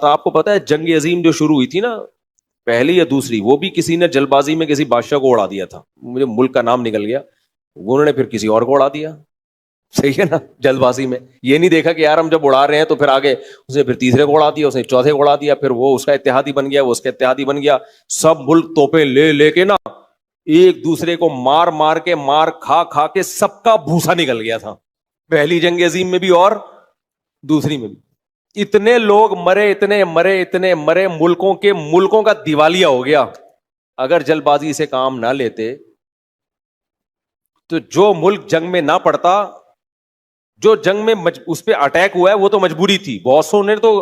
آپ کو پتا ہے جنگ عظیم جو شروع ہوئی تھی نا، پہلی یا دوسری، وہ بھی کسی نے جلد بازی میں کسی بادشاہ کو اڑا دیا تھا، مجھے ملک کا نام نکل گیا، انہوں نے پھر کسی اور کو اڑا دیا. صحیح ہے نا، جلد بازی میں یہ نہیں دیکھا کہ یار ہم جب اڑا رہے ہیں تو پھر آگے اسے پھر تیسرے کو اڑا دیا، اسے چوتھے کو اڑا دیا، پھر وہ اس کا اتحادی بن گیا، وہ اس کا اتحادی بن گیا. سب ملک توپیں لے لے کے نا ایک دوسرے کو مار مار کے، مار کھا کھا کے سب کا بھوسا نکل گیا تھا، پہلی جنگ عظیم میں بھی اور دوسری میں بھی. اتنے لوگ مرے، اتنے مرے، اتنے مرے، ملکوں کا دیوالیہ ہو گیا. اگر جلد بازی سے کام نہ لیتے تو جو ملک جنگ میں نہ پڑتا، جو جنگ میں اس پہ اٹیک ہوا ہے وہ تو مجبوری تھی، بہت سو نے تو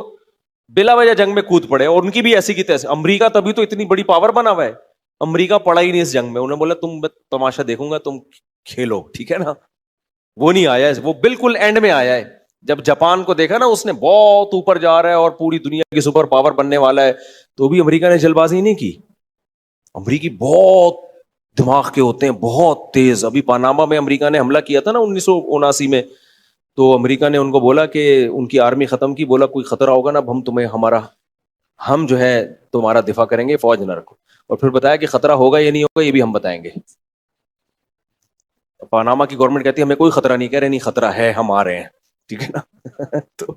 بلا وجہ جنگ میں کود پڑے، اور ان کی بھی ایسی کی تیسے. امریکہ تبھی تو اتنی بڑی پاور بنا ہوا ہے، امریکہ پڑا ہی نہیں اس جنگ میں. انہوں نے بولا تم تماشا دیکھوں گا، تم کھیلو، ٹھیک ہے نا. وہ نہیں آیا، وہ بالکل اینڈ میں آیا ہے. جب جاپان کو دیکھا نا اس نے بہت اوپر جا رہا ہے اور پوری دنیا کی سپر پاور بننے والا ہے، تو بھی امریکہ نے جلد بازی نہیں کی. امریکی بہت دماغ کے ہوتے ہیں، بہت تیز. ابھی پاناما میں امریکہ نے حملہ کیا تھا نا 1979 میں، تو امریکہ نے ان کو بولا کہ ان کی آرمی ختم کی، بولا کوئی خطرہ ہوگا نا ہم جو ہے تمہارا دفاع کریں گے، فوج نہ رکھو. اور پھر بتایا کہ خطرہ ہوگا یا نہیں ہوگا یہ بھی ہم بتائیں گے. پاناما کی گورنمنٹ کہتی ہے ہمیں کوئی خطرہ نہیں، کہہ رہے نہیں خطرہ ہے، ہم آ رہے ہیں، ٹھیک ہے نا. تو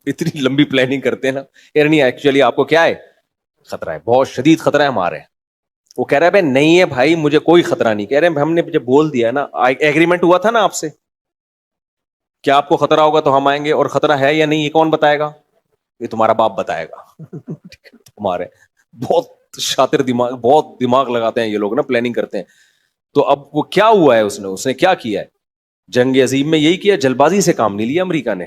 اتنی لمبی پلاننگ کرتے ہیں نا، یار نہیں ایکچولی آپ کو کیا ہے، خطرہ ہے، بہت شدید خطرہ ہے، ہم آ رہے ہیں. وہ کہہ رہا ہے بھائی نہیں ہے بھائی مجھے کوئی خطرہ نہیں. کہہ رہے ہیں ہم نے جب بول دیا نا، ایگریمنٹ ہوا تھا نا آپ سے، کیا آپ کو خطرہ ہوگا تو ہم آئیں گے، اور خطرہ ہے یا نہیں یہ کون بتائے گا؟ یہ تمہارا باپ بتائے گا. تمہارے بہت شاطر دماغ، بہت دماغ لگاتے ہیں یہ لوگ نا، پلاننگ کرتے ہیں. تو اب وہ کیا ہوا ہے، اس نے کیا کیا ہے جنگ عظیم میں؟ یہی کیا، جلد بازی سے کام نہیں لیا امریکہ نے.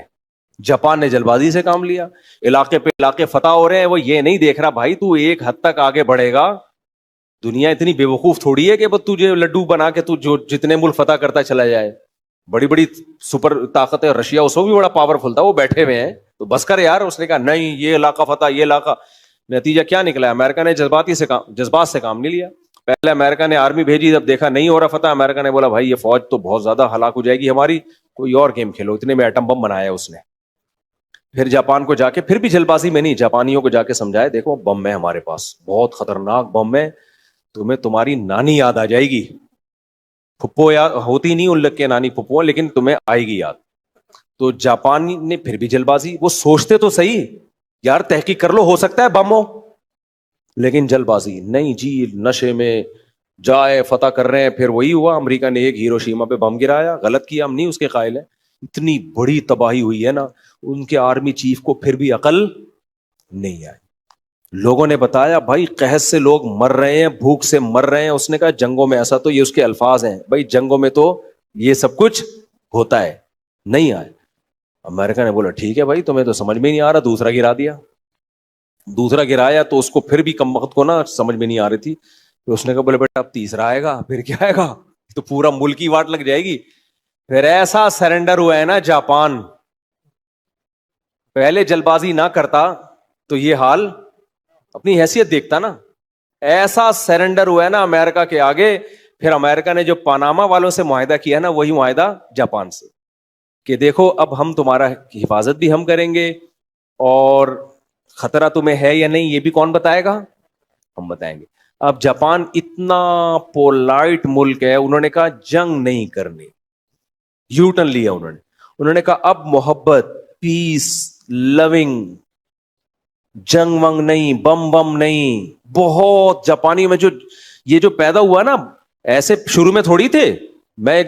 جاپان نے جلد بازی سے کام لیا، علاقے پہ علاقے فتح ہو رہے ہیں، وہ یہ نہیں دیکھ رہا بھائی تو ایک حد تک آگے بڑھے گا. دنیا اتنی بے وقوف تھوڑی ہے کہ بس تجھے لڈو بنا کے تو جو جتنے ملک فتح کرتا چلا جائے. بڑی بڑی سپر طاقتیں، رشیا اس کو بھی بڑا پاورفل تھا، وہ بیٹھے ہوئے ہیں تو بس کر یار. اس نے کہا نہیں یہ علاقہ فتح، یہ علاقہ. نتیجہ کیا نکلا؟ امریکہ نے جذبات سے کام نہیں لیا. پہلے امریکہ نے آرمی بھیجی، جب دیکھا نہیں ہو رہا فتح، امریکہ نے بولا بھائی یہ فوج تو بہت زیادہ ہلاک ہو جائے گی ہماری، کوئی اور گیم کھیلو. اتنے میں ایٹم بم بنایا اس نے. پھر جاپان کو جا کے، پھر بھی جلد بازی میں نہیں، جاپانیوں کو جا کے سمجھایا دیکھو بم ہے ہمارے پاس، بہت خطرناک بم ہے، تمہیں تمہاری نانی یاد آ جائے گی. پھپھو یاد ہوتی نہیں ان لگ کے نانی پھپھو، لیکن تمہیں آئے گی یاد. تو جاپانی نے پھر بھی جلد بازی، وہ سوچتے تو صحیح یار تحقیق کر لو ہو سکتا ہے بم ہو، لیکن جلد بازی نہیں جی، نشے میں جائے فتح کر رہے ہیں. پھر وہی ہوا، امریکہ نے ایک ہیروشیما پہ بم گرایا، غلط کیا، ہم نہیں اس کے قائل ہیں. اتنی بڑی تباہی ہوئی ہے نا، ان کے آرمی چیف کو پھر بھی عقل نہیں آئی. لوگوں نے بتایا بھائی قحط سے لوگ مر رہے ہیں، بھوک سے مر رہے ہیں. اس نے کہا جنگوں میں ایسا، تو یہ اس کے الفاظ ہیں بھائی جنگوں میں تو یہ سب کچھ ہوتا ہے، نہیں آئے. امریکہ نے بولا ٹھیک ہے بھائی تمہیں تو سمجھ میں نہیں آ رہا، دوسرا گرا دیا. دوسرا گرایا تو اس کو پھر بھی کم وقت کو نا سمجھ میں نہیں آ رہی تھی، تو اس نے کہا بولے بیٹا اب تیسرا آئے گا، پھر کیا آئے گا، تو پورا ملک کی واٹ لگ جائے گی. پھر ایسا سرنڈر ہوا ہے نا جاپان، پہلے جلد بازی نہ کرتا تو یہ حال، اپنی حیثیت دیکھتا نا. ایسا سرنڈر ہوا ہے نا امریکہ کے آگے. پھر امریکہ نے جو پاناما والوں سے معاہدہ کیا نا، وہی معاہدہ جاپان سے، کہ دیکھو اب ہم تمہارا حفاظت بھی ہم کریں گے، اور خطرہ تمہیں ہے یا نہیں یہ بھی کون بتائے گا، ہم بتائیں گے. اب جاپان اتنا پولائٹ ملک ہے، انہوں نے کہا جنگ نہیں کرنی، یو ٹرن لیا انہوں نے کہا اب محبت، پیس، لونگ، جنگ ونگ نہیں، بم بم نہیں. بہت جاپانی میں یہ جو پیدا ہوا نا، ایسے شروع میں تھوڑی تھے. میں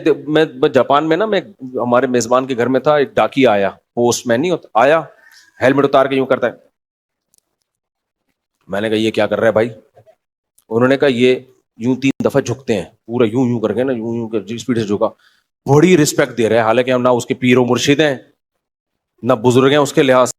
جاپان میں نا، میں ہمارے میزبان کے گھر میں تھا، ایک ڈاکی آیا، پوسٹ مین نہیں ہوتا، آیا ہیلمٹ اتار کے یوں کرتا ہے. میں نے کہا یہ کیا کر رہا ہے بھائی؟ انہوں نے کہا یہ یوں 3 دفعہ جھکتے ہیں، پورا یوں یوں کر کے نا، یوں یوں کر اسپیڈ سے جھکا. بڑی رسپیکٹ دے رہے ہیں، حالانکہ ہم نہ اس کے پیر و مرشد ہیں نہ بزرگ ہیں اس کے لحاظ